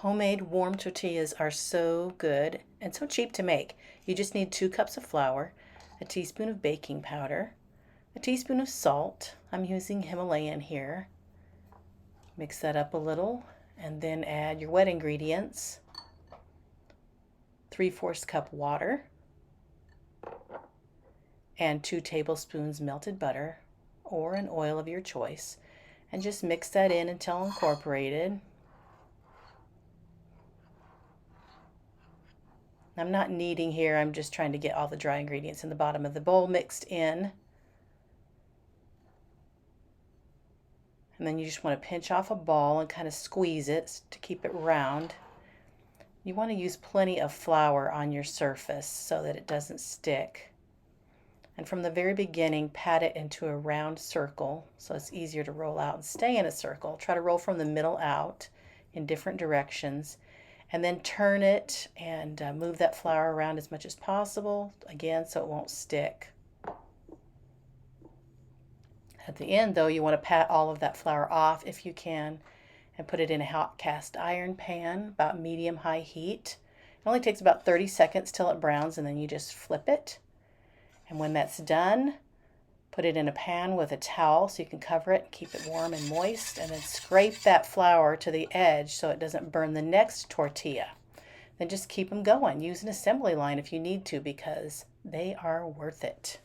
Homemade warm tortillas are so good and so cheap to make. You just need 2 cups of flour, a teaspoon of baking powder, a teaspoon of salt. I'm using Himalayan here. Mix that up a little and then add your wet ingredients. 3/4 cup water and 2 tablespoons melted butter or an oil of your choice. And just mix that in until incorporated. I'm not kneading here, I'm just trying to get all the dry ingredients in the bottom of the bowl mixed in. And then you just want to pinch off a ball and kind of squeeze it to keep it round. You want to use plenty of flour on your surface so that it doesn't stick. And from the very beginning, pat it into a round circle so it's easier to roll out and stay in a circle. Try to roll from the middle out in different directions. And then turn it and move that flour around as much as possible, again, so it won't stick. At the end, though, you want to pat all of that flour off if you can and put it in a hot cast iron pan, about medium-high heat. It only takes about 30 seconds till it browns, and then you just flip it. And when that's done, put it in a pan with a towel so you can cover it and keep it warm and moist, and then scrape that flour to the edge so it doesn't burn the next tortilla. Then just keep them going. Use an assembly line if you need to because they are worth it.